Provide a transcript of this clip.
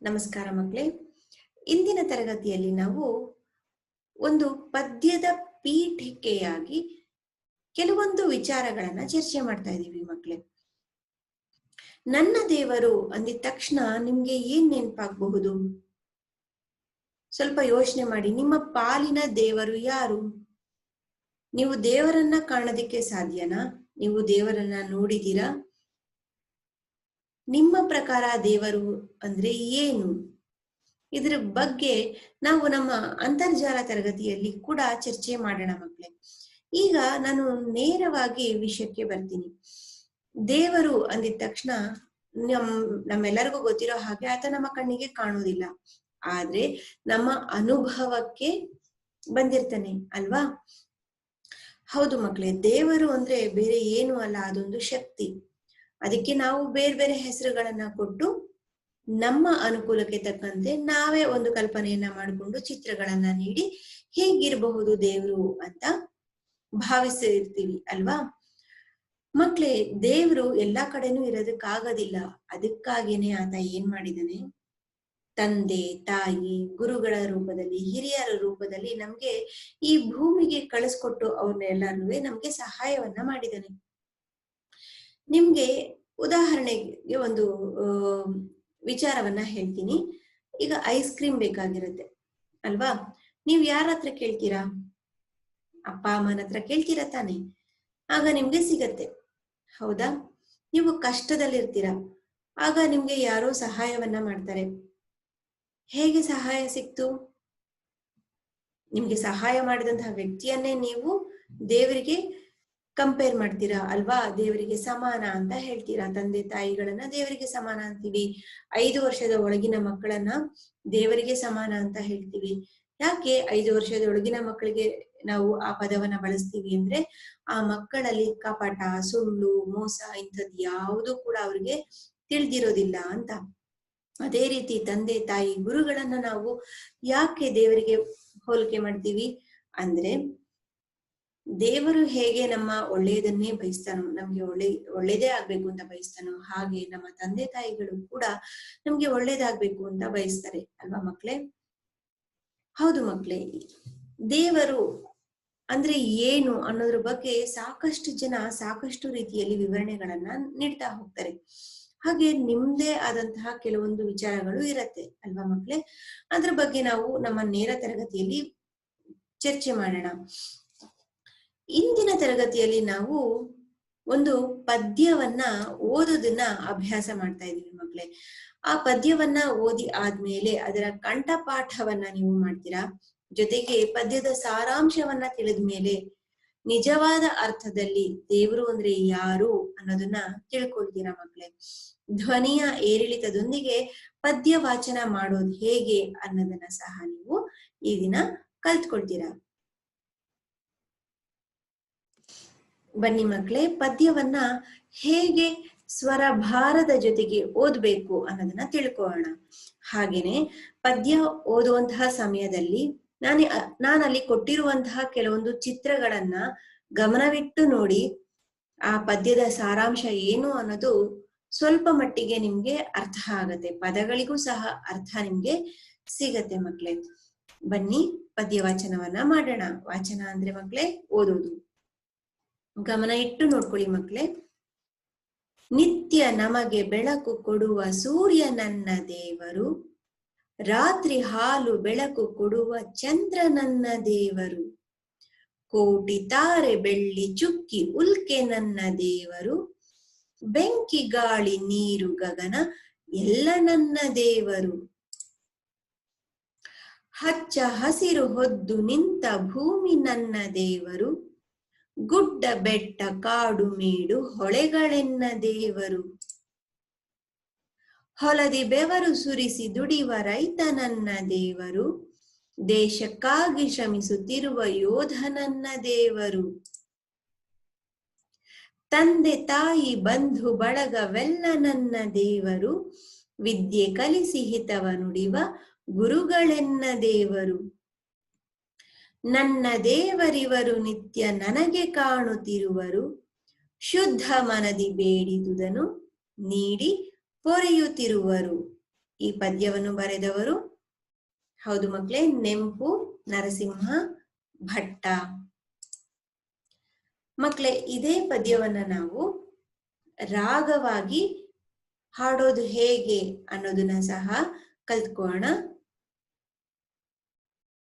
ನಮಸ್ಕಾರ ಮಕ್ಕಳೇ. ಇಂದಿನ ತರಗತಿಯಲ್ಲಿ ನಾವು ಒಂದು ಪದ್ಯದ ಪೀಠಿಕೆಯಾಗಿ ಕೆಲವೊಂದು ವಿಚಾರಗಳನ್ನ ಚರ್ಚೆ ಮಾಡ್ತಾ ಇದ್ದೀವಿ ಮಕ್ಕಳೇ. ನನ್ನ ದೇವರು ಅಂದಿದ ತಕ್ಷಣ ನಿಮ್ಗೆ ಏನ್ ನೆನಪಾಗಬಹುದು? ಸ್ವಲ್ಪ ಯೋಚನೆ ಮಾಡಿ. ನಿಮ್ಮ ಪಾಲಿನ ದೇವರು ಯಾರು? ನೀವು ದೇವರನ್ನ ಕಾಣೋದಿಕ್ಕೆ ಸಾಧ್ಯನಾ? ನೀವು ದೇವರನ್ನ ನೋಡಿದೀರಾ? ನಿಮ್ಮ ಪ್ರಕಾರ ದೇವರು ಅಂದ್ರೆ ಏನು? ಇದರ ಬಗ್ಗೆ ನಾವು ನಮ್ಮ ಅಂತರ್ಜಾಲ ತರಗತಿಯಲ್ಲಿ ಕೂಡ ಚರ್ಚೆ ಮಾಡೋಣ ಮಕ್ಕಳೇ. ಈಗ ನಾನು ನೇರವಾಗಿ ವಿಷಯಕ್ಕೆ ಬರ್ತೀನಿ. ದೇವರು ಅಂದಿದ ತಕ್ಷಣ ನಮ್ಮೆಲ್ಲರಿಗೂ ಗೊತ್ತಿರೋ ಹಾಗೆ ಆತ ನಮ್ಮ ಕಣ್ಣಿಗೆ ಕಾಣುವುದಿಲ್ಲ, ಆದ್ರೆ ನಮ್ಮ ಅನುಭವಕ್ಕೆ ಬಂದಿರ್ತಾನೆ ಅಲ್ವಾ? ಹೌದು ಮಕ್ಕಳೇ, ದೇವರು ಅಂದ್ರೆ ಬೇರೆ ಏನು ಅಲ್ಲ, ಅದೊಂದು ಶಕ್ತಿ. ಅದಕ್ಕೆ ನಾವು ಬೇರೆ ಬೇರೆ ಹೆಸರುಗಳನ್ನ ಕೊಟ್ಟು ನಮ್ಮ ಅನುಕೂಲಕ್ಕೆ ತಕ್ಕಂತೆ ನಾವೇ ಒಂದು ಕಲ್ಪನೆಯನ್ನ ಮಾಡಿಕೊಂಡು ಚಿತ್ರಗಳನ್ನ ನೀಡಿ ಹೇಗಿರಬಹುದು ದೇವರು ಅಂತ ಭಾವಿಸಿರ್ತೀವಿ ಅಲ್ವಾ ಮಕ್ಳೇ? ದೇವರು ಎಲ್ಲಾ ಕಡೆನೂ ಇರೋದಕ್ಕಾಗೋದಿಲ್ಲ. ಅದಕ್ಕಾಗೇನೆ ಆತ ಏನ್ ಮಾಡಿದಾನೆ, ತಂದೆ ತಾಯಿ ಗುರುಗಳ ರೂಪದಲ್ಲಿ, ಹಿರಿಯರ ರೂಪದಲ್ಲಿ ನಮ್ಗೆ ಈ ಭೂಮಿಗೆ ಕಳಿಸ್ಕೊಟ್ಟು ಅವ್ರನ್ನೆಲ್ಲರೂ ನಮ್ಗೆ ಸಹಾಯವನ್ನ ಮಾಡಿದಾನೆ. ನಿಮ್ಗೆ ಉದಾಹರಣೆಗೆ ಒಂದು ವಿಚಾರವನ್ನ ಹೇಳ್ತೀನಿ. ಈಗ ಐಸ್ ಕ್ರೀಮ್ ಬೇಕಾಗಿರುತ್ತೆ ಅಲ್ವಾ? ನೀವ್ ಯಾರ ಹತ್ರ ಕೇಳ್ತೀರಾ? ಅಪ್ಪ ಅಮ್ಮನ ಹತ್ರ ಕೇಳ್ತೀರಾ ತಾನೆ? ಆಗ ನಿಮ್ಗೆ ಸಿಗತ್ತೆ, ಹೌದಾ? ನೀವು ಕಷ್ಟದಲ್ಲಿರ್ತೀರಾ, ಆಗ ನಿಮ್ಗೆ ಯಾರೋ ಸಹಾಯವನ್ನ ಮಾಡ್ತಾರೆ. ಹೇಗೆ ಸಹಾಯ ಸಿಕ್ತು? ನಿಮ್ಗೆ ಸಹಾಯ ಮಾಡಿದಂತಹ ವ್ಯಕ್ತಿಯನ್ನೇ ನೀವು ದೇವರಿಗೆ ಕಂಪೇರ್ ಮಾಡ್ತೀರಾ ಅಲ್ವಾ? ದೇವರಿಗೆ ಸಮಾನ ಅಂತ ಹೇಳ್ತೀರಾ. ತಂದೆ ತಾಯಿಗಳನ್ನ ದೇವರಿಗೆ ಸಮಾನ ಅಂತೀವಿ. 5 ವರ್ಷದ ಒಳಗಿನ ಮಕ್ಕಳನ್ನ ದೇವರಿಗೆ ಸಮಾನ ಅಂತ ಹೇಳ್ತೀವಿ. ಯಾಕೆ 5 ವರ್ಷದ ಒಳಗಿನ ಮಕ್ಕಳಿಗೆ ನಾವು ಆ ಪದವನ್ನ ಬಳಸ್ತೀವಿ ಅಂದ್ರೆ, ಆ ಮಕ್ಕಳಲ್ಲಿ ಕಪಟ, ಸುಳ್ಳು, ಮೋಸ ಇಂಥದ್ದು ಯಾವುದು ಕೂಡ ಅವ್ರಿಗೆ ತಿಳಿದಿರೋದಿಲ್ಲ ಅಂತ. ಅದೇ ರೀತಿ ತಂದೆ ತಾಯಿ ಗುರುಗಳನ್ನ ನಾವು ಯಾಕೆ ದೇವರಿಗೆ ಹೋಲಿಕೆ ಮಾಡ್ತೀವಿ ಅಂದ್ರೆ, ದೇವರು ಹೇಗೆ ನಮ್ಮ ಒಳ್ಳೆಯದನ್ನೇ ಬಯಸ್ತಾನೋ, ನಮ್ಗೆ ಒಳ್ಳೇದೇ ಆಗ್ಬೇಕು ಅಂತ ಬಯಸ್ತಾನೋ, ಹಾಗೆ ನಮ್ಮ ತಂದೆ ತಾಯಿಗಳು ಕೂಡ ನಮ್ಗೆ ಒಳ್ಳೇದಾಗ್ಬೇಕು ಅಂತ ಬಯಸ್ತಾರೆ ಅಲ್ವಾ ಮಕ್ಳೇ? ಹೌದು ಮಕ್ಳೇ, ದೇವರು ಅಂದ್ರೆ ಏನು ಅನ್ನೋದ್ರ ಬಗ್ಗೆ ಸಾಕಷ್ಟು ಜನ ಸಾಕಷ್ಟು ರೀತಿಯಲ್ಲಿ ವಿವರಣೆಗಳನ್ನ ನೀಡ್ತಾ ಹೋಗ್ತಾರೆ. ಹಾಗೆ ನಿಮ್ದೇ ಆದಂತಹ ಕೆಲವೊಂದು ವಿಚಾರಗಳು ಇರತ್ತೆ ಅಲ್ವಾ ಮಕ್ಳೇ? ಅದ್ರ ಬಗ್ಗೆ ನಾವು ನಮ್ಮ ನೇರ ತರಗತಿಯಲ್ಲಿ ಚರ್ಚೆ ಮಾಡೋಣ. ಇಂದಿನ ತರಗತಿಯಲ್ಲಿ ನಾವು ಒಂದು ಪದ್ಯವನ್ನ ಓದೋದನ್ನ ಅಭ್ಯಾಸ ಮಾಡ್ತಾ ಇದೀವಿ ಮಕ್ಳೇ. ಆ ಪದ್ಯವನ್ನ ಓದಿ ಆದ್ಮೇಲೆ ಅದರ ಕಂಠಪಾಠವನ್ನ ನೀವು ಮಾಡ್ತೀರಾ. ಜೊತೆಗೆ ಪದ್ಯದ ಸಾರಾಂಶವನ್ನ ತಿಳಿದ ಮೇಲೆ ನಿಜವಾದ ಅರ್ಥದಲ್ಲಿ ದೇವರು ಅಂದ್ರೆ ಯಾರು ಅನ್ನೋದನ್ನ ತಿಳ್ಕೊಳ್ತೀರಾ ಮಕ್ಳೇ. ಧ್ವನಿಯ ಏರಿಳಿತದೊಂದಿಗೆ ಪದ್ಯ ವಾಚನ ಮಾಡೋದು ಹೇಗೆ ಅನ್ನೋದನ್ನ ಸಹ ನೀವು ಈ ದಿನ ಕಲ್ತ್ಕೊಳ್ತೀರಾ. ಬನ್ನಿ ಮಕ್ಳೇ, ಪದ್ಯವನ್ನ ಹೇಗೆ ಸ್ವರ ಭಾರದ ಜೊತೆಗೆ ಓದ್ಬೇಕು ಅನ್ನೋದನ್ನ ತಿಳ್ಕೊಳ್ಳೋಣ. ಹಾಗೇನೆ ಪದ್ಯ ಓದುವಂತಹ ಸಮಯದಲ್ಲಿ ನಾನಲ್ಲಿ ಕೊಟ್ಟಿರುವಂತಹ ಕೆಲವೊಂದು ಚಿತ್ರಗಳನ್ನ ಗಮನವಿಟ್ಟು ನೋಡಿ. ಆ ಪದ್ಯದ ಸಾರಾಂಶ ಏನು ಅನ್ನೋದು ಸ್ವಲ್ಪ ಮಟ್ಟಿಗೆ ನಿಮ್ಗೆ ಅರ್ಥ ಆಗತ್ತೆ, ಪದಗಳಿಗೂ ಸಹ ಅರ್ಥ ನಿಮ್ಗೆ ಸಿಗತ್ತೆ ಮಕ್ಳೇ. ಬನ್ನಿ ಪದ್ಯ ವಾಚನವನ್ನ ಮಾಡೋಣ. ವಾಚನ ಅಂದ್ರೆ ಮಕ್ಳೇ ಓದೋದು. ಗಮನ ಇಟ್ಟು ನೋಡ್ಕೊಳ್ಳಿ ಮಕ್ಳೇ. ನಿತ್ಯ ನಮಗೆ ಬೆಳಕು ಕೊಡುವ ಸೂರ್ಯ ನನ್ನ ದೇವರು, ರಾತ್ರಿ ಹಾಲು ಬೆಳಕು ಕೊಡುವ ಚಂದ್ರ ನನ್ನ ದೇವರು, ಕೋಟಿ ತಾರೆ ಬೆಳ್ಳಿ ಚುಕ್ಕಿ ಉಲ್ಕೆ ನನ್ನ ದೇವರು, ಬೆಂಕಿ ಗಾಳಿ ನೀರು ಗಗನ ಎಲ್ಲ ನನ್ನ ದೇವರು, ಹಚ್ಚ ಹಸಿರು ಹೊದ್ದು ನಿಂತ ಭೂಮಿ ನನ್ನ ದೇವರು, ಗುಡ್ಡ ಬೆಟ್ಟ ಕಾಡು ಮೇಡು ಹೊಳೆಗಳೆನ್ನ ದೇವರು, ಹೊಲದಿ ಬೆವರು ಸುರಿಸಿ ದುಡಿವ ರೈತ ನನ್ನ ದೇವರು, ದೇಶಕ್ಕಾಗಿ ಶ್ರಮಿಸುತ್ತಿರುವ ಯೋಧ ನನ್ನ ದೇವರು, ತಂದೆ ತಾಯಿ ಬಂಧು ಬಳಗವೆಲ್ಲ ನನ್ನ ದೇವರು, ವಿದ್ಯೆ ಕಲಿಸಿ ಹಿತವ ನುಡಿವ ಗುರುಗಳೆನ್ನ ದೇವರು, ನನ್ನ ದೇವರಿವರು ನಿತ್ಯ ನನಗೆ ಕಾಣುತ್ತಿರುವರು, ಶುದ್ಧ ಮನದಿ ಬೇಡಿದುದನು ನೀಡಿ ಪೊರೆಯುತ್ತಿರುವರು, ಈ ಪದ್ಯವನ್ನು ಬರೆದವರು ಹೌದು ಮಕ್ಕಳೇ, ನೆಂಪು ನರಸಿಂಹ ಭಟ್ಟ. ಮಕ್ಕಳೇ, ಇದೇ ಪದ್ಯವನ್ನ ನಾವು ರಾಗವಾಗಿ ಹಾಡೋದು ಹೇಗೆ ಅನ್ನೋದನ್ನ ಸಹ ಕಲ್ತ್ಕೊಳ್ಳೋಣ.